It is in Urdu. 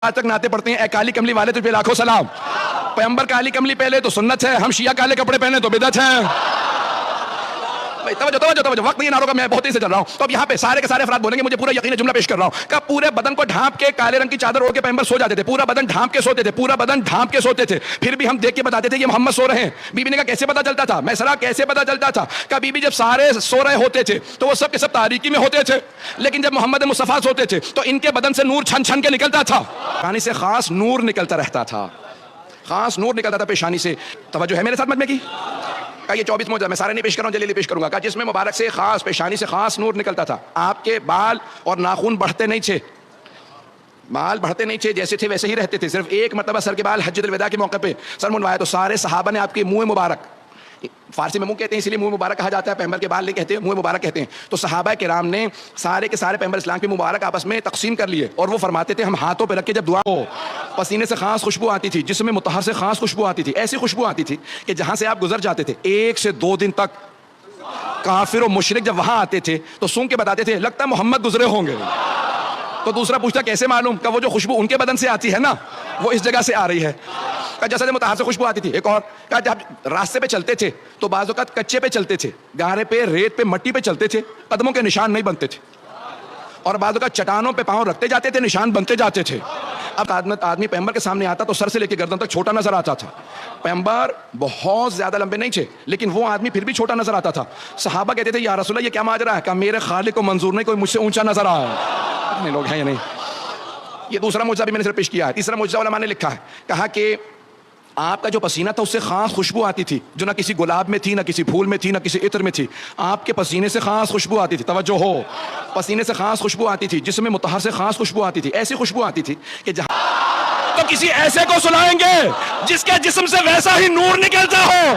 آج تک نعتیں پڑھتے ہیں، اے کالی کملی والے تجھ پہ لاکھوں سلام. پیغمبر کالی کملی پہلے تو سنت ہے، ہم شیعہ کالے کپڑے پہنے تو بدعت ہے. توجہ وقت نہیں ناروں کا، میں بہت ہی سے چل رہا ہوں. تو اب یہاں پہ سارے کے سارے افراد بولیں گے، مجھے پورا یقین جملہ پیش کر رہا ہوں کہ پورے بدن کو ڈھانپ کے کالے رنگ کی چادر اوڑھ کے پیغمبر سو جاتے تھے، پورا بدن ڈھانپ کے سوتے تھے، پورا بدن ڈھانپ کے سوتے تھے. پھر بھی ہم دیکھ کے بتاتے تھے یہ محمد سو رہے ہیں. بی بی نے کہا کیسے پتا چلتا تھا؟ میں سرا کیسے پتا چلتا تھا؟ کہ بی بی جب سارے سو رہے ہوتے تھے تو وہ سب کے سب تاریکی میں ہوتے تھے، لیکن جب محمد مصطفیٰ سوتے تھے تو ان کے بدن سے نور چھن چھن کے نکلتا تھا، پیشانی سے خاص نور نکلتا رہتا تھا، خاص نور نکلتا تھا پیشانی سے. توجہ ہے میرے ساتھ مجمع کی؟ کہ یہ 24 معجزہ میں سارے نہیں پیش کر رہا ہوں، جلیلی پیش کروں گا. کہ جس میں مبارک سے خاص پیشانی سے خاص نور نکلتا تھا. آپ کے بال اور ناخن بڑھتے نہیں تھے، بال بڑھتے نہیں تھے، جیسے تھے ویسے ہی رہتے تھے. صرف ایک مرتبہ سر کے بال حجۃ الوداع کے موقع پہ سر منڈوایا تو سارے صحابہ نے آپ کے منہ مبارک، فارسی میں منہ کہتے ہیں اسی لیے منہ مبارک کہا جاتا ہے، پیغمبر کے بال نہیں کہتے، منہ مبارک کہتے ہیں. تو صحابہ کرام نے سارے کے سارے پیغمبر اسلام کے مبارک آپس میں تقسیم کر لیے، اور وہ فرماتے تھے ہم ہاتھوں پہ رکھ کے جب دعا ہو، پسینے سے خاص خوشبو آتی تھی، جسم مطہر سے خاص خوشبو آتی تھی، ایسی خوشبو آتی تھی کہ جہاں سے آپ گزر جاتے تھے 1 سے 2 دن تک کافر و مشرک جب وہاں آتے تھے تو سونگ کے بتاتے تھے لگتا ہے محمد گزرے ہوں گے. تو دوسرا پوچھتا کیسے معلوم؟ کہ وہ جو خوشبو ان کے بدن سے آتی ہے نا، وہ اس جگہ سے آ رہی ہے. کہ جسد مطہر سے خوشبو آتی تھی. ایک اور کہ جب راستے پہ چلتے تھے تو بعض اوقات کچے پہ چلتے تھے، گارے پہ، ریت پہ، مٹی پہ چلتے تھے، قدموں کے نشان نہیں بنتے تھے، اور بعض اوقات چٹانوں پہ پاؤں رکھتے جاتے تھے، نشان بنتے جاتے تھے. اب آدمی پیغمبر کے سامنے آتا تو سر سے لے کے گردن تک چھوٹا نظر آتا تھا. پیغمبر بہت زیادہ لمبے نہیں تھے لیکن وہ آدمی پھر بھی چھوٹا نظر آتا تھا. صحابہ کہتے تھے یا رسول اللہ یہ کیا ماجرا ہے؟ کہ میرے خالق کو منظور نہیں کوئی مجھ سے اونچا نظر آیا. اتنے لوگ ہیں یا نہیں؟ یہ دوسرا معجزہ بھی میں نے صرف پیش کیا ہے. تیسرا معجزہ علماء نے لکھا ہے، کہا کہ آپ کا جو پسینہ تھا اس سے خاص خوشبو آتی تھی جو نہ کسی گلاب میں تھی، نہ کسی پھول میں تھی، نہ کسی عطر میں تھی. آپ کے پسینے سے خاص خوشبو آتی تھی. توجہ ہو، پسینے سے خاص خوشبو آتی تھی، جسم مطہر سے خاص خوشبو آتی تھی. ایسی خوشبو آتی تھی کہ جہاں تو کسی ایسے کو سنائیں گے جس کے جسم سے ویسا ہی نور نکلتا ہو.